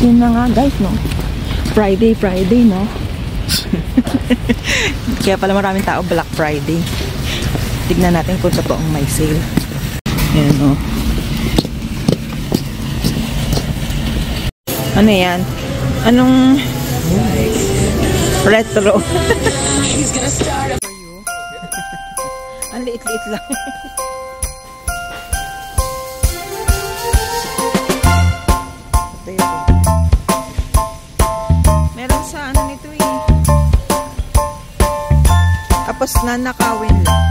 yun na nga guys, no? Friday, no? Kaya pala maraming tao Black Friday. Tignan natin kung totoong may sale. Ayan, no? Ano yan? Anong retro? Ang liit-liit lang. Meron sa ano nito eh. Tapos nanakawin lang.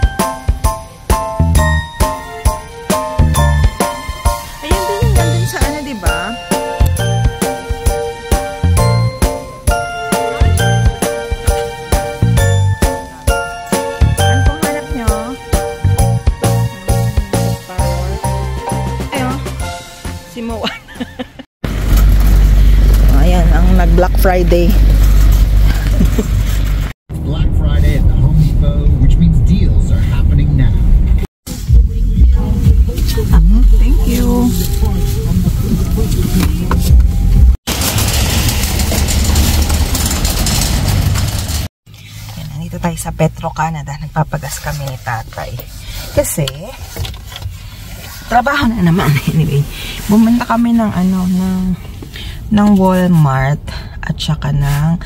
Ayun din yung nandun sa ano, diba? Ano pong hanap nyo? Ayun. Si Moan. Ayan, ang nag-Black Friday. Black Friday at the Home Depot, which means deals are happening now. Thank you. Yan, nandito tayo sa Petro Canada. Nagpapagas kami ni tatay. Kasi, trabaho na naman. Anyway, bumanda kami ng ano, ng Walmart at saka ng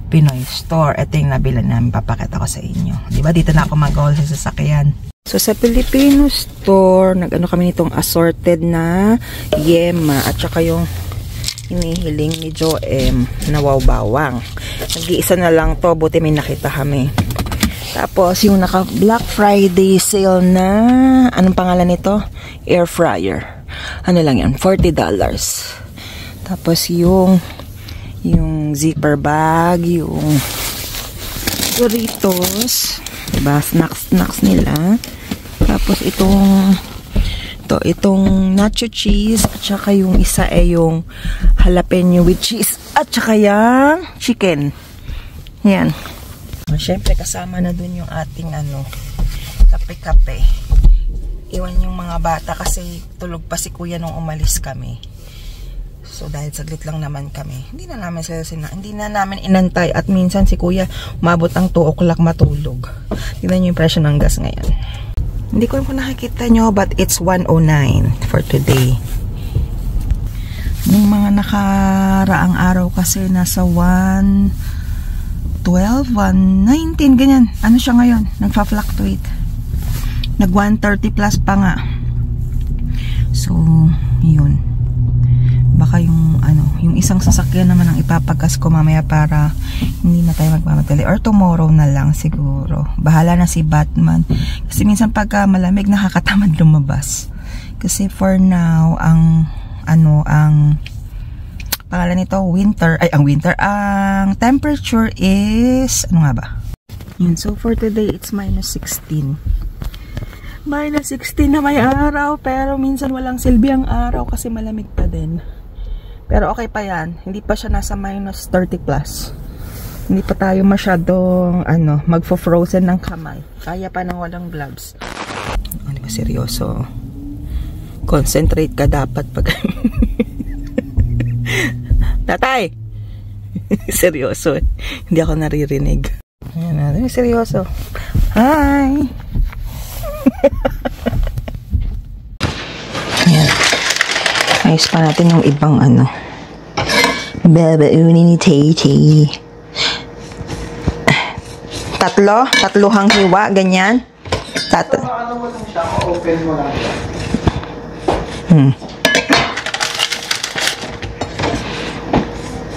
Pinoy Store. Ito yung nabila namin, papakita ko sa inyo. Diba, dito na ako mag-haul sa sasakyan. So, sa Filipino Store, nag-ano kami nitong assorted na yema at saka yung hinihiling ni Joem na wawbawang. Nag-iisa na lang to, buti may nakita kami. Tapos, yung naka-Black Friday sale na, anong pangalan nito? Air fryer. Ano lang yan? $40. Tapos, yung zipper bag, yung Doritos, diba? Snacks nila. Tapos itong nacho cheese at saka yung isa ay yung jalapeno with cheese at saka yung chicken. Yan. Siyempre kasama na dun yung ating kape-kape. Iwan yung mga bata kasi tulog pa si kuya nung umalis kami. So dahil saglit lang naman kami, hindi na namin inantay at minsan si kuya umabot ang 2 o'clock matulog. Tingnan niyo yung presyo ng gas ngayon. Hindi ko po nakikita nyo, but it's 109 for today. Yung mga nakaraang araw kasi nasa 112, 119, ganyan. Ano siya ngayon? Nagfa-fluctuate. Nag 130 plus pa nga. So, yun. Baka yung isang sasakyan naman ang ipapagas ko mamaya para hindi na tayo magmamadali, or tomorrow na lang siguro. Bahala na si Batman kasi minsan pagka malamig nakakatamad lumabas. Kasi for now ang pangalan nito ang temperature is ano nga ba? Yun, so for today it's -16 na may araw, pero minsan walang silbi ang araw kasi malamig pa din. Pero okay pa yan. Hindi pa siya nasa -30 plus. Hindi pa tayo masyadong magfo-frozen ng kamay. Kaya pa nang walang gloves. Ano ba, seryoso? Concentrate ka dapat pag Tatay! Seryoso. Hindi ako naririnig. Ayan natin. Seryoso. Hi! Ayan. Ayos pa natin yung ibang babauni ni Tati. Tatluhang hiwa, ganyan. Ano mo lang siya, open mo lang.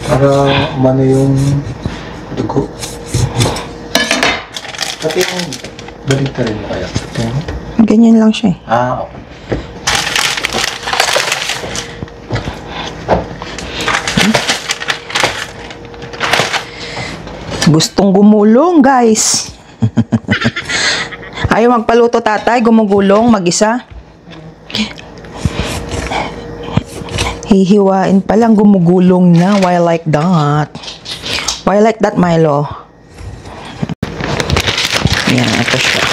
Para umano yung dugo. Pati yung balik ka rin mo kaya? Ganyan lang siya eh. Okay. Gustong gumulong, guys. Ayaw magpaluto, tatay. Gumugulong, mag-isa. Hihiwain pa lang, gumugulong na. Why like that? Why like that, Milo? Ayan, ito siya.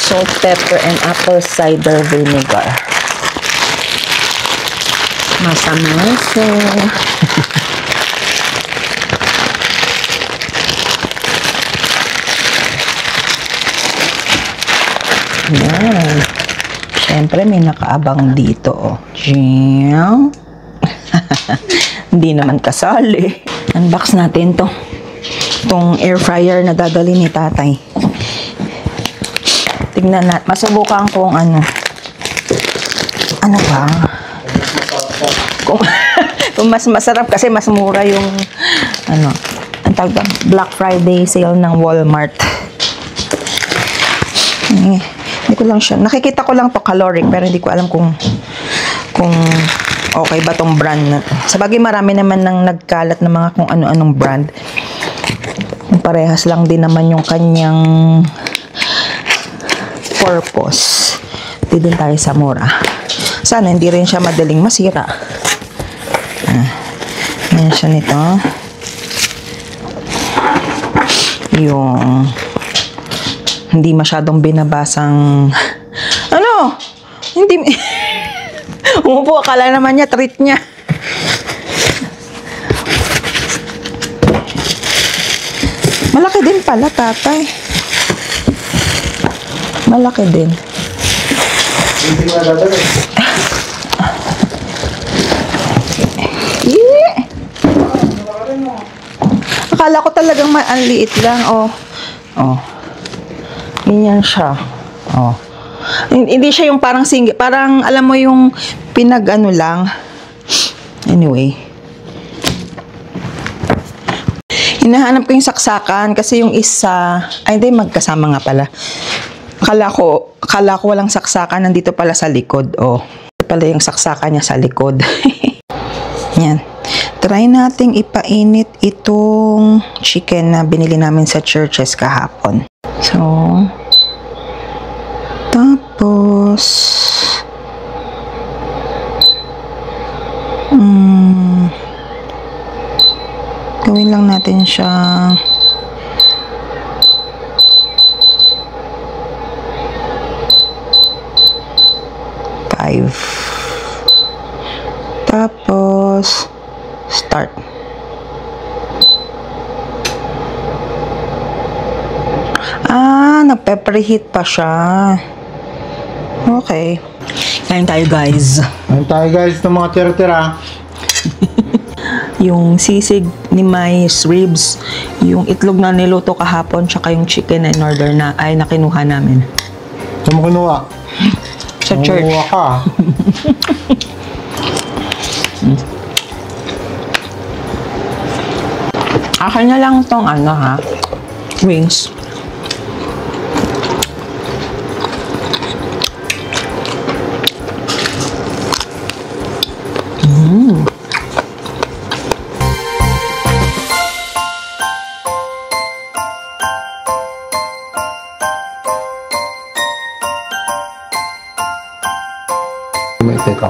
Salt, pepper, and apple cider vinegar. Masa-masa. Yan. Siyempre, may nakaabang dito, oh. Jiyang. Hindi naman kasali. Unbox natin to. Itong air fryer na dadali ni tatay. Tignan natin. Masubukan kung ano. Ano ba? Kung mas masarap kasi mas mura yung ano. Ang tawag ba? Black Friday sale ng Walmart. Hindi ko lang siya. Nakikita ko lang to caloric pero hindi ko alam kung okay ba tong brand na to. Sabagay marami naman nang nagkalat ng mga kung ano-anong brand. Parehas lang din naman yung kanyang purpose. Hindi din tayo sa mura. Sana hindi rin siya madaling masira. Ayan siya nito. Yung hindi masyadong binabasang ano? Hindi umupo, akala naman niya treat niya. Malaki din pala, tatay. Malaki din. Hindi nga dadali. Akala ko talagang ang liit lang. Oh. Ganyan siya. Oh. Hindi siya yung parang single. Parang alam mo yung pinag-ano lang. Anyway. Hinahanap ko yung saksakan kasi yung isa, ay hindi, magkasama nga pala. Akala ko walang saksakan, nandito pala sa likod. Oh. Ito pala yung saksakan niya sa likod. Yan. Try nating ipainit itong chicken na binili namin sa Churches kahapon. So, tapos, gawin lang natin siya five. Tapos, start. Nagpe-preheat pa siya. Okay. Kain tayo, guys. Kain tayo, guys, ng mga tira-tira. Yung sisig ni mais ribs, yung itlog na niluto kahapon, tsaka yung chicken na in-order na, ay nakinuha namin. Saan mo kinuha? Sa church. Kinuha ka. Akin na lang tong ano ha, wings. May teka.